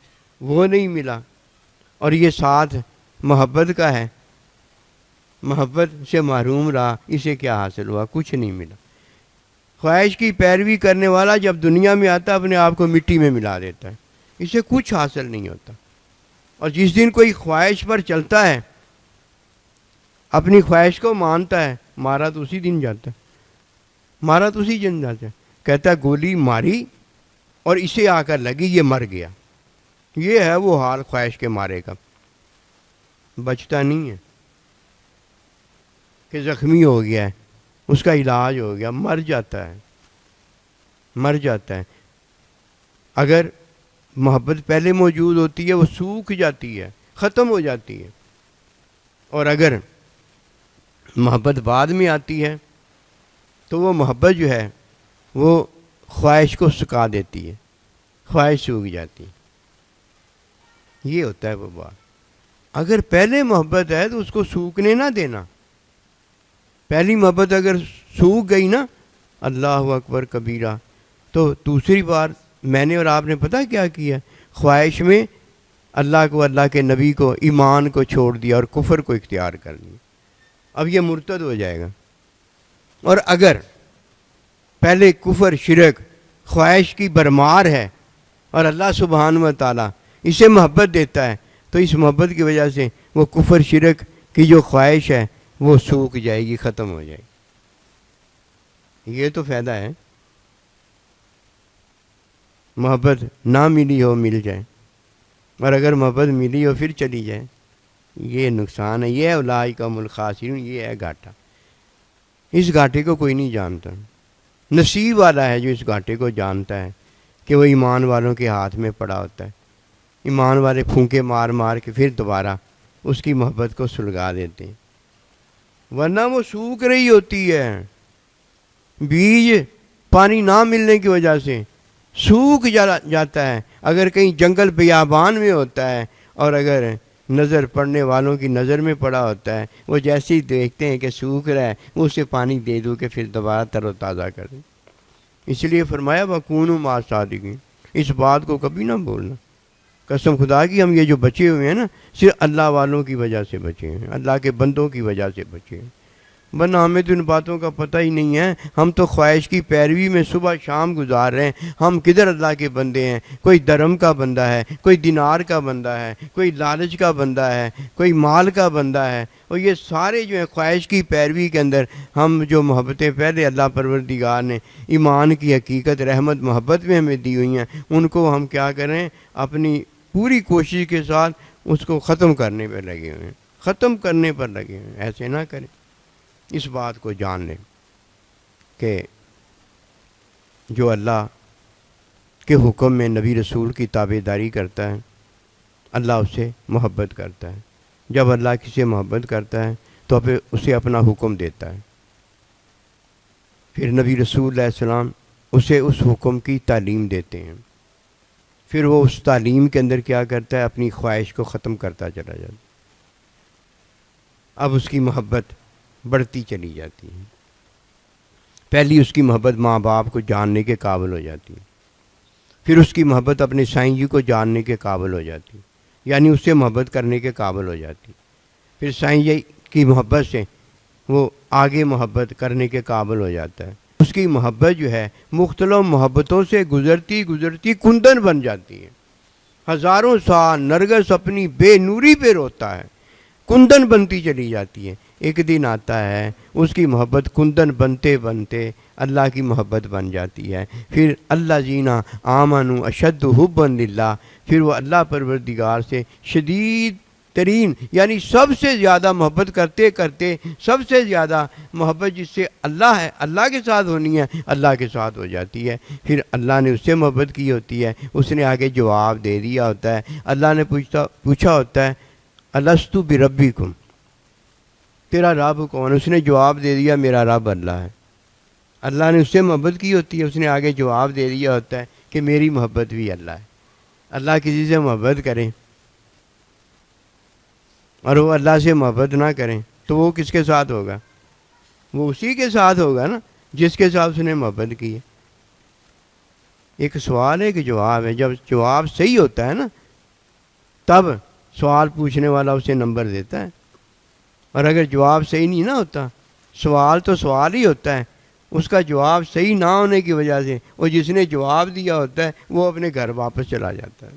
Speaker 1: وہ نہیں ملا. اور یہ ساتھ محبت کا ہے، محبت سے محروم رہا. اسے کیا حاصل ہوا؟ کچھ نہیں ملا. خواہش کی پیروی کرنے والا جب دنیا میں آتا اپنے آپ کو مٹی میں ملا دیتا ہے، اسے کچھ حاصل نہیں ہوتا. اور جس دن کوئی خواہش پر چلتا ہے اپنی خواہش کو مانتا ہے، مارا تو اسی دن جاتا ہے، مارا تو اسی دن جاتا ہے، کہتا ہے گولی ماری اور اسے آ کر لگی، یہ مر گیا۔ یہ ہے وہ حال خواہش کے مارے کا، بچتا نہیں ہے کہ زخمی ہو گیا ہے، اس کا علاج ہو گیا، مر جاتا ہے، مر جاتا ہے۔ اگر محبت پہلے موجود ہوتی ہے وہ سوکھ جاتی ہے، ختم ہو جاتی ہے، اور اگر محبت بعد میں آتی ہے تو وہ محبت جو ہے وہ خواہش کو سکا دیتی ہے، خواہش سوکھ جاتی ہے۔ یہ ہوتا ہے وہ بات۔ اگر پہلے محبت ہے تو اس کو سوکھنے نہ دینا۔ پہلی محبت اگر سوکھ گئی نا، اللہ اکبر کبیرہ، تو دوسری بار میں نے اور آپ نے پتہ کیا کیا؟ خواہش میں اللہ کو، اللہ کے نبی کو، ایمان کو چھوڑ دیا اور کفر کو اختیار کر لیا۔ اب یہ مرتد ہو جائے گا۔ اور اگر پہلے کفر، شرک، خواہش کی بھرمار ہے اور اللہ سبحانہ و تعالیٰ اسے محبت دیتا ہے تو اس محبت کی وجہ سے وہ کفر، شرک کی جو خواہش ہے وہ سوکھ جائے گی، ختم ہو جائے گی۔ یہ تو فائدہ ہے، محبت نہ ملی ہو مل جائے، اور اگر محبت ملی ہو پھر چلی جائے، یہ نقصان ہے۔ یہ اولئک هم الخاسرون، یہ ہے گھاٹا۔ اس گھاٹے کو کوئی نہیں جانتا، نصیب والا ہے جو اس گھاٹے کو جانتا ہے کہ وہ ایمان والوں کے ہاتھ میں پڑا ہوتا ہے۔ ایمان والے پھونکے مار مار کے پھر دوبارہ اس کی محبت کو سلگا دیتے ہیں، ورنہ وہ سوکھ رہی ہوتی ہے۔ بیج پانی نہ ملنے کی وجہ سے سوکھ جاتا ہے۔ اگر کہیں جنگل بیابان میں ہوتا ہے اور اگر نظر پڑنے والوں کی نظر میں پڑا ہوتا ہے، وہ جیسے ہی دیکھتے ہیں کہ سوکھ رہا ہے، وہ اسے پانی دے دو کہ پھر دوبارہ تر و تازہ کر دیں۔ اس لیے فرمایا وَكُونُوا مَعَ الصَّادِقِينَ، اس بات کو کبھی نہ بولنا۔ قسم خدا کی ہم یہ جو بچے ہوئے ہیں نا، صرف اللہ والوں کی وجہ سے بچے ہیں، اللہ کے بندوں کی وجہ سے بچے ہیں، ورنہ ہمیں تو ان باتوں کا پتہ ہی نہیں ہے۔ ہم تو خواہش کی پیروی میں صبح شام گزار رہے ہیں۔ ہم کدھر اللہ کے بندے ہیں؟ کوئی درم کا بندہ ہے، کوئی دینار کا بندہ ہے، کوئی لالچ کا بندہ ہے، کوئی مال کا بندہ ہے، اور یہ سارے جو ہیں خواہش کی پیروی کے اندر ہم جو محبتیں پہلے اللہ پروردگار نے ایمان کی حقیقت، رحمت، محبت میں ہمیں دی ہوئی ہیں، ان کو ہم کیا کریں؟ اپنی پوری کوشش کے ساتھ اس کو ختم کرنے پر لگے ہوئے ہیں، ختم کرنے پر لگے ہوئے ہیں۔ ایسے نہ کریں، اس بات کو جان لیں کہ جو اللہ کے حکم میں نبی رسول کی تابع داری کرتا ہے، اللہ اسے محبت کرتا ہے۔ جب اللہ کسی محبت کرتا ہے تو پھر اسے اپنا حکم دیتا ہے، پھر نبی رسول علیہ السلام اسے اس حکم کی تعلیم دیتے ہیں، پھر وہ اس تعلیم کے اندر کیا کرتا ہے؟ اپنی خواہش کو ختم کرتا چلا جاتا ہے۔ اب اس کی محبت بڑھتی چلی جاتی ہے۔ پہلی اس کی محبت ماں باپ کو جاننے کے قابل ہو جاتی ہے، پھر اس کی محبت اپنے سائیں جی کو جاننے کے قابل ہو جاتی ہے، یعنی اس سے محبت کرنے کے قابل ہو جاتی ہے، پھر سائیں جی کی محبت سے وہ آگے محبت کرنے کے قابل ہو جاتا ہے۔ اس کی محبت جو ہے مختلف محبتوں سے گزرتی گزرتی کندن بن جاتی ہے۔ ہزاروں سال نرگس اپنی بے نوری پہ روتا ہے، کندن بنتی چلی جاتی ہے۔ ایک دن آتا ہے اس کی محبت کندن بنتے بنتے اللہ کی محبت بن جاتی ہے۔ پھر اللہ جینا آمنوا اشد حبا للہ، پھر وہ اللہ پروردگار سے شدید ترین، یعنی سب سے زیادہ محبت کرتے کرتے سب سے زیادہ محبت جس سے اللہ ہے، اللہ کے ساتھ ہونی ہے، اللہ کے ساتھ ہو جاتی ہے۔ پھر اللہ نے اس سے محبت کی ہوتی ہے، اس نے آگے جواب دے دیا ہوتا ہے۔ اللہ نے پوچھا ہوتا ہے الستُ بربکم، تیرا رب کون؟ اس نے جواب دے دیا میرا رب اللہ ہے۔ اللہ نے اس سے محبت کی ہوتی ہے، اس نے آگے جواب دے دیا ہوتا ہے کہ میری محبت بھی اللہ ہے۔ اللہ کسی سے محبت کریں اور وہ اللہ سے محبت نہ کریں تو وہ کس کے ساتھ ہوگا؟ وہ اسی کے ساتھ ہوگا نا جس کے ساتھ اس نے محبت کی ہے۔ ایک سوال ہے، ایک جواب ہے۔ جب جواب صحیح ہوتا ہے نا تب سوال پوچھنے والا اسے نمبر دیتا ہے، اور اگر جواب صحیح نہیں نہ ہوتا، سوال تو سوال ہی ہوتا ہے، اس کا جواب صحیح نہ ہونے کی وجہ سے وہ جس نے جواب دیا ہوتا ہے وہ اپنے گھر واپس چلا جاتا ہے۔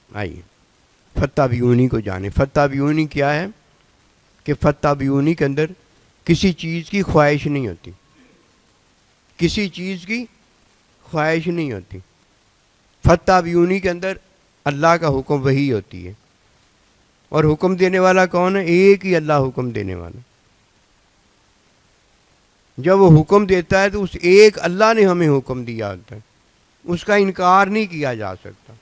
Speaker 1: آئیے فتح بیونی کو جانے۔ فتح بیونی کیا ہے؟ کہ فتابیونی کے اندر کسی چیز کی خواہش نہیں ہوتی، کسی چیز کی خواہش نہیں ہوتی۔ فتابیونی کے اندر اللہ کا حکم وہی ہوتی ہے، اور حکم دینے والا کون ہے؟ ایک ہی اللہ حکم دینے والا۔ جب وہ حکم دیتا ہے تو اس ایک اللہ نے ہمیں حکم دیا ہوتا ہے، اس کا انکار نہیں کیا جا سکتا،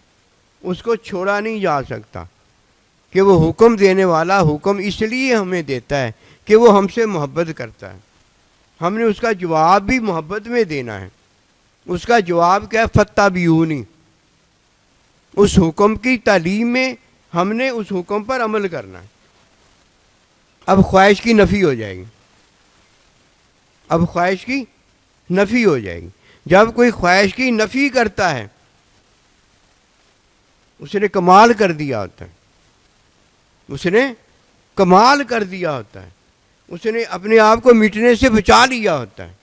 Speaker 1: اس کو چھوڑا نہیں جا سکتا، کہ وہ حکم دینے والا حکم اس لیے ہمیں دیتا ہے کہ وہ ہم سے محبت کرتا ہے، ہم نے اس کا جواب بھی محبت میں دینا ہے۔ اس کا جواب کیا ہے؟ فتابیونی، اس حکم کی تعلیم میں ہم نے اس حکم پر عمل کرنا ہے۔ اب خواہش کی نفی ہو جائے گی، اب خواہش کی نفی ہو جائے گی۔ جب کوئی خواہش کی نفی کرتا ہے اس نے کمال کر دیا ہوتا ہے، اس نے کمال کر دیا ہوتا ہے، اس نے اپنے آپ کو مٹنے سے بچا لیا ہوتا ہے۔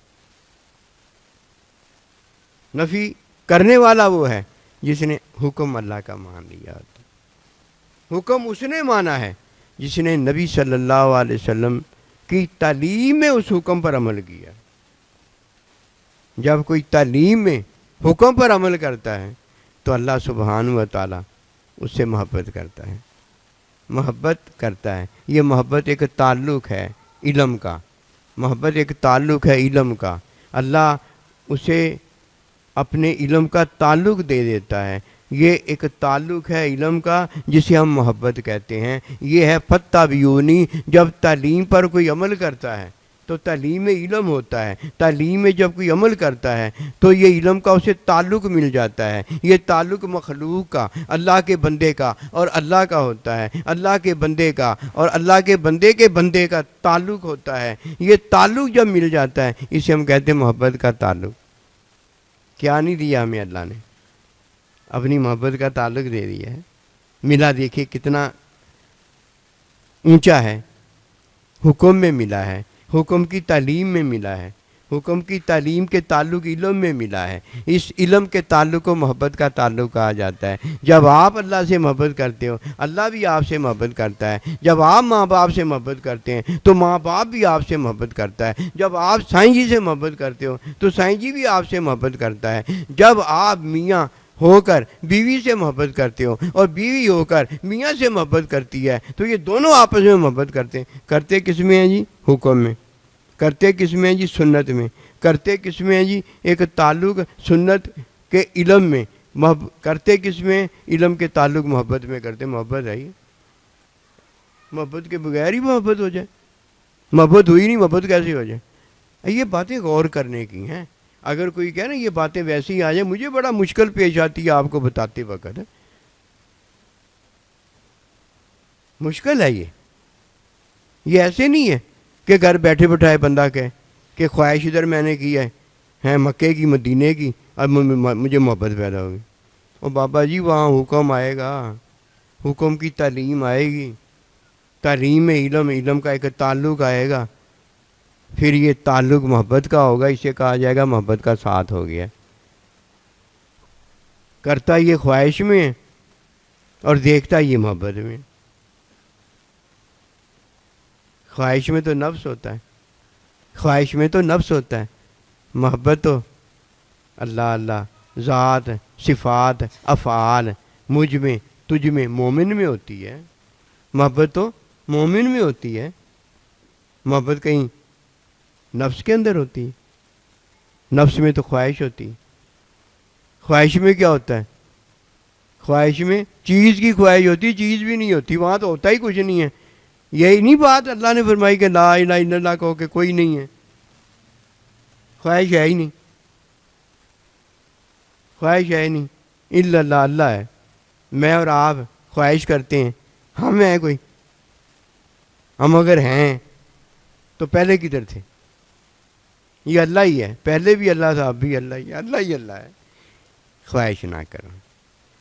Speaker 1: نفی کرنے والا وہ ہے جس نے حکم اللہ کا مان لیا ہوتا ہے۔ حکم اس نے مانا ہے جس نے نبی صلی اللہ علیہ وسلم کی تعلیم میں اس حکم پر عمل کیا۔ جب کوئی تعلیم میں حکم پر عمل کرتا ہے تو اللہ سبحانہ و تعالیٰ اس سے محبت کرتا ہے، محبت کرتا ہے۔ یہ محبت ایک تعلق ہے علم کا، محبت ایک تعلق ہے علم کا۔ اللہ اسے اپنے علم کا تعلق دے دیتا ہے۔ یہ ایک تعلق ہے علم کا جسے ہم محبت کہتے ہیں۔ یہ ہے فتابیونی۔ جب تعلیم پر کوئی عمل کرتا ہے تو تعلیم میں علم ہوتا ہے، تعلیم میں جب کوئی عمل کرتا ہے تو یہ علم کا اسے تعلق مل جاتا ہے۔ یہ تعلق مخلوق کا، اللہ کے بندے کا اور اللہ کا ہوتا ہے، اللہ کے بندے کا اور اللہ کے بندے کے بندے کا تعلق ہوتا ہے۔ یہ تعلق جب مل جاتا ہے اسے ہم کہتے ہیں محبت کا تعلق۔ کیا نہیں دیا ہمیں اللہ نے؟ اپنی محبت کا تعلق دے دیا ہے۔ ملا دیکھیے کتنا اونچا ہے، حکم میں ملا ہے، حکم کی تعلیم میں ملا ہے، حکم کی تعلیم کے تعلق علم میں ملا ہے۔ اس علم کے تعلق کو محبت کا تعلق کہا جاتا ہے۔ جب آپ اللہ سے محبت کرتے ہو اللہ بھی آپ سے محبت کرتا ہے۔ جب آپ ماں باپ سے محبت کرتے ہیں تو ماں باپ بھی آپ سے محبت کرتا ہے۔ جب آپ سائیں جی سے محبت کرتے ہو تو سائیں جی بھی آپ سے محبت کرتا ہے۔ جب آپ میاں ہو کر بیوی سے محبت کرتے ہو اور بیوی ہو کر میاں سے محبت کرتی ہے تو یہ دونوں آپس میں محبت کرتے ہیں۔ کرتے کس میں ہیں جی؟ حکم میں۔ کرتے کس میں ہیں جی؟ سنت میں۔ کرتے کس میں ہیں جی؟ ایک تعلق سنت کے علم میں۔ کرتے کس میں؟ علم کے تعلق محبت میں کرتے۔ محبت ہے یہ، محبت کے بغیر ہی محبت ہو جائے؟ محبت ہوئی نہیں، محبت کیسے ہو جائے؟ یہ باتیں غور کرنے کی ہیں۔ اگر کوئی کہے نا یہ باتیں ویسے ہی آ جائیں، مجھے بڑا مشکل پیش آتی ہے آپ کو بتاتے وقت۔ مشکل ہے یہ ایسے نہیں ہے کہ گھر بیٹھے بٹھائے بندہ کہے کہ خواہش ادھر میں نے کی ہے مکے کی مدینے کی، اب مجھے محبت پیدا ہوگی۔ اور بابا جی وہاں حکم آئے گا، حکم کی تعلیم آئے گی، تعلیم میں علم کا ایک تعلق آئے گا، پھر یہ تعلق محبت کا ہوگا۔ اسے کہا جائے گا محبت کا ساتھ ہو گیا۔ کرتا یہ خواہش میں اور دیکھتا یہ محبت میں۔ خواہش میں تو نفس ہوتا ہے، خواہش میں تو نفس ہوتا ہے، محبت تو اللہ اللہ، ذات، صفات، افعال، مجھ میں تجھ میں مومن میں ہوتی ہے۔ محبت تو مومن میں ہوتی ہے۔ محبت کہیں نفس کے اندر ہوتی ہے؟ نفس میں تو خواہش ہوتی ہے۔ خواہش میں کیا ہوتا ہے؟ خواہش میں چیز کی خواہش ہوتی، چیز بھی نہیں ہوتی، وہاں تو ہوتا ہی کچھ نہیں ہے۔ یہی نہیں بات اللہ نے فرمائی کہ لا الہ الا اللہ کہو کہ کوئی نہیں ہے، خواہش ہے ہی نہیں، خواہش ہے ہی نہیں، الا اللہ، اللہ ہے۔ میں اور آپ خواہش کرتے ہیں، ہم ہیں کوئی؟ ہم اگر ہیں تو پہلے کدھر تھے؟ یہ اللہ ہی ہے، پہلے بھی اللہ تھا، اب بھی اللہ ہی ہے، اللہ ہی اللہ ہے۔ خواہش نہ کرو،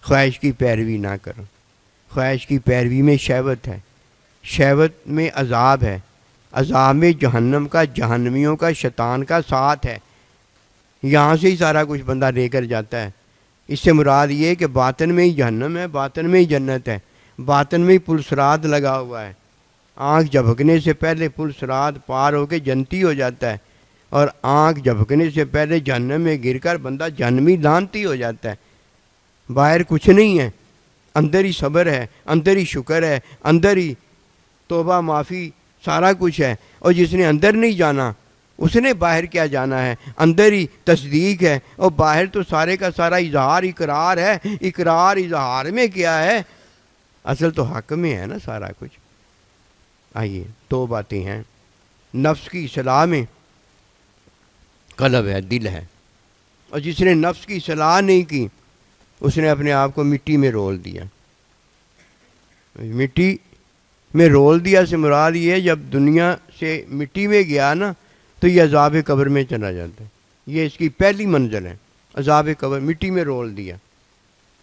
Speaker 1: خواہش کی پیروی نہ کرو۔ خواہش کی پیروی میں شہوت ہے، شہوت میں عذاب ہے، عذاب میں جہنم کا، جہنمیوں کا، شیطان کا ساتھ ہے۔ یہاں سے ہی سارا کچھ بندہ لے کر جاتا ہے۔ اس سے مراد یہ ہے کہ باطن میں ہی جہنم ہے، باطن میں ہی جنت ہے، باطن میں ہی پل صراط لگا ہوا ہے۔ آنکھ جھپکنے سے پہلے پل صراط پار ہو کے جنتی ہو جاتا ہے، اور آنکھ جھپکنے سے پہلے جہنم میں گر کر بندہ جہنمی لعنتی ہو جاتا ہے۔ باہر کچھ نہیں ہے، اندر ہی صبر ہے، اندر ہی شکر ہے، اندر ہی توبہ معافی سارا کچھ ہے۔ اور جس نے اندر نہیں جانا اس نے باہر کیا جانا ہے، اندر ہی تصدیق ہے، اور باہر تو سارے کا سارا اظہار اقرار ہے۔ اقرار اظہار میں کیا ہے؟ اصل تو حق میں ہے نا سارا کچھ۔ آئیے دو باتیں ہیں، نفس کی اصلاح میں قلب ہے، دل ہے، اور جس نے نفس کی اصلاح نہیں کی اس نے اپنے آپ کو مٹی میں رول دیا۔ مٹی میں رول دیا سے مراد یہ ہے جب دنیا سے مٹی میں گیا نا تو یہ عذاب قبر میں چلا جاتا ہے۔ یہ اس کی پہلی منزل ہے، عذاب قبر، مٹی میں رول دیا۔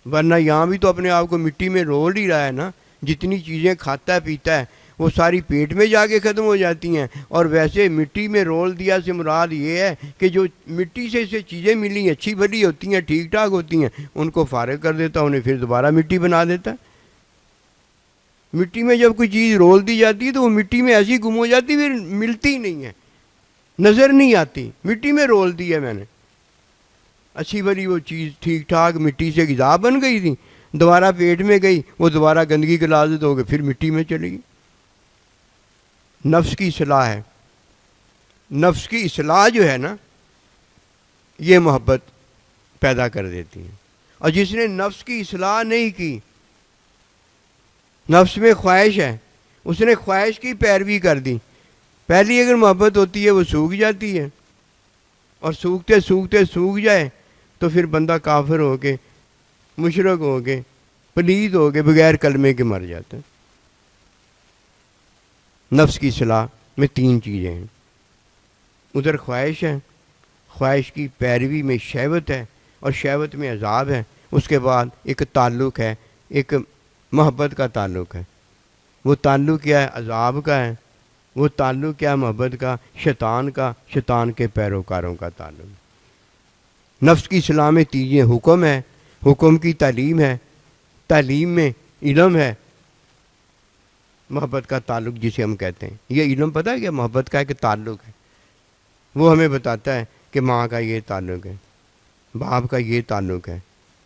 Speaker 1: ورنہ یہاں بھی تو اپنے آپ کو مٹی میں رول ہی رہا ہے نا، جتنی چیزیں کھاتا ہے پیتا ہے وہ ساری پیٹ میں جا کے ختم ہو جاتی ہیں۔ اور ویسے مٹی میں رول دیا سے مراد یہ ہے کہ جو مٹی سے اسے چیزیں ملی اچھی بھلی ہوتی ہیں، ٹھیک ٹھاک ہوتی ہیں، ان کو فارغ کر دیتا، انہیں پھر دوبارہ مٹی بنا دیتا ہے۔ مٹی میں جب کوئی چیز رول دی جاتی ہے تو وہ مٹی میں ایسی گم ہو جاتی، پھر ملتی نہیں ہے، نظر نہیں آتی۔ مٹی میں رول دی ہے میں نے، اچھی بھلی وہ چیز ٹھیک ٹھاک مٹی سے غذا بن گئی تھی، دوبارہ پیٹ میں گئی، وہ دوبارہ گندگی کے لازت ہو گئے، پھر مٹی میں چلی گئی۔ نفس کی اصلاح ہے، نفس کی اصلاح جو ہے نا یہ محبت پیدا کر دیتی ہے۔ اور جس نے نفس کی اصلاح نہیں کی، نفس میں خواہش ہے، اس نے خواہش کی پیروی کر دی، پہلی اگر محبت ہوتی ہے وہ سوکھ جاتی ہے، اور سوکھتے سوکھتے سوکھ جائے تو پھر بندہ کافر ہو کے، مشرک ہو کے، پلید ہو کے، بغیر کلمے کے مر جاتا ہے۔ نفس کی اصلاح میں تین چیزیں ہیں، ادھر خواہش ہے، خواہش کی پیروی میں شہوت ہے، اور شہوت میں عذاب ہے، اس کے بعد ایک تعلق ہے، ایک محبت کا تعلق ہے۔ وہ تعلق کیا ہے؟ عذاب کا ہے۔ وہ تعلق کیا ہے محبت کا؟ شیطان کا، شیطان کے پیروکاروں کا تعلق۔ نفس کی اصلاح میں تیجیں حکم ہے، حکم کی تعلیم ہے، تعلیم میں علم ہے، محبت کا تعلق جسے ہم کہتے ہیں۔ یہ علم پتہ ہے کہ محبت کا ایک تعلق ہے، وہ ہمیں بتاتا ہے کہ ماں کا یہ تعلق ہے، باپ کا یہ تعلق ہے،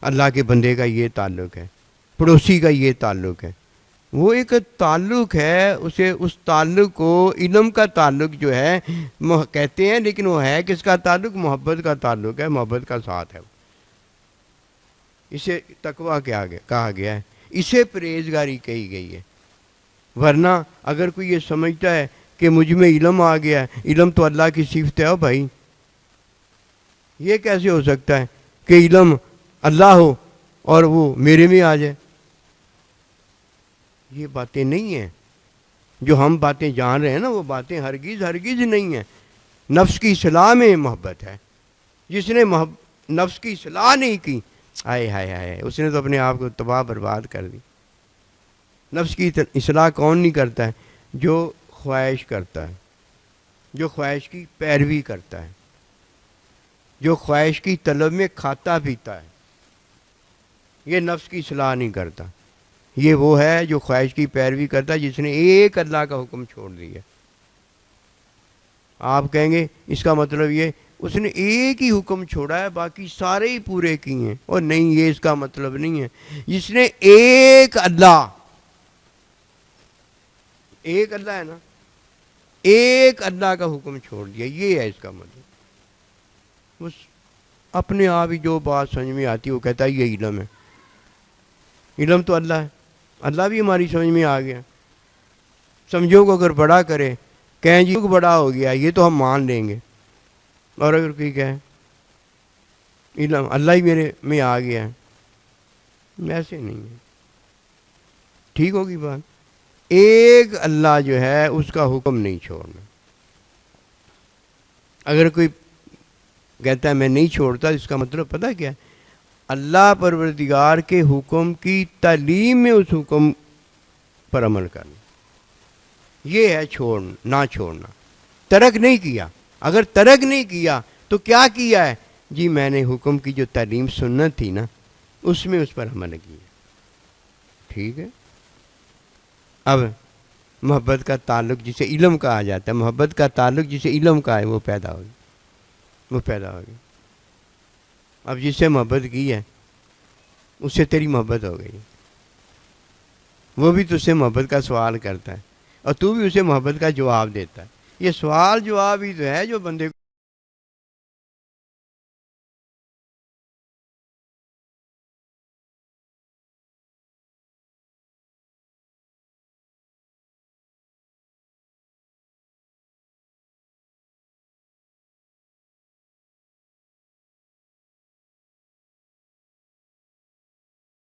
Speaker 1: اللہ کے بندے کا یہ تعلق ہے، پڑوسی کا یہ تعلق ہے۔ وہ ایک تعلق ہے، اسے اس تعلق کو علم کا تعلق جو ہے کہتے ہیں، لیکن وہ ہے کس کا تعلق؟ محبت کا تعلق ہے، محبت کا ساتھ ہے۔ اسے تقویٰ کہا گیا ہے، اسے پرہیزگاری کہی گئی ہے۔ ورنہ اگر کوئی یہ سمجھتا ہے کہ مجھ میں علم آ گیا ہے، علم تو اللہ کی صفت ہے۔ او بھائی یہ کیسے ہو سکتا ہے کہ علم اللہ ہو اور وہ میرے میں آ جائے؟ یہ باتیں نہیں ہیں، جو ہم باتیں جان رہے ہیں نا وہ باتیں ہرگز ہرگز نہیں ہیں۔ نفس کی اصلاح میں محبت ہے۔ جس نے نفس کی اصلاح نہیں کی، ہائے ہائے ہائے، اس نے تو اپنے آپ کو تباہ برباد کر دی۔ نفس کی اصلاح کون نہیں کرتا ہے؟ جو خواہش کرتا ہے، جو خواہش کی پیروی کرتا ہے، جو خواہش کی طلب میں کھاتا پیتا ہے، یہ نفس کی اصلاح نہیں کرتا۔ یہ وہ ہے جو خواہش کی پیروی کرتا ہے جس نے ایک اللہ کا حکم چھوڑ دیا۔ آپ کہیں گے اس کا مطلب یہ اس نے ایک ہی حکم چھوڑا ہے، باقی سارے ہی پورے کیے ہیں۔ اور نہیں، یہ اس کا مطلب نہیں ہے۔ جس نے ایک اللہ ہے نا، ایک اللہ کا حکم چھوڑ دیا، یہ ہے اس کا مطلب۔ بس اپنے آپ ہی جو بات سمجھ میں آتی ہے وہ کہتا ہے یہ علم ہے۔ علم تو اللہ ہے، اللہ بھی ہماری سمجھ میں آ گیا۔ سمجھو کو اگر بڑا کرے، کہیں جی بڑا ہو گیا، یہ تو ہم مان لیں گے۔ اور اگر کوئی کہے علم اللہ ہی میرے میں آ گیا ہے، ایسے نہیں ہے، ٹھیک ہوگی بات۔ ایک اللہ جو ہے اس کا حکم نہیں چھوڑنا۔ اگر کوئی کہتا ہے میں نہیں چھوڑتا، اس کا مطلب پتہ کیا ہے؟ اللہ پروردگار کے حکم کی تعلیم میں اس حکم پر عمل کرنا، یہ ہے نہ چھوڑنا۔ ترک نہیں کیا۔ اگر ترک نہیں کیا تو کیا کیا ہے؟ جی میں نے حکم کی جو تعلیم سنت تھی نا اس پر عمل کیا، ٹھیک ہے۔ اب محبت کا تعلق جسے علم کہا جاتا ہے، محبت کا تعلق جسے علم کا ہے وہ پیدا ہوگی، وہ پیدا ہوگی۔ اب جس سے محبت کی ہے اس سے تیری محبت ہو گئی، وہ بھی تجھ سے محبت کا سوال کرتا ہے اور تو بھی اسے محبت کا جواب دیتا ہے۔ یہ سوال جواب ہی تو ہے جو بندے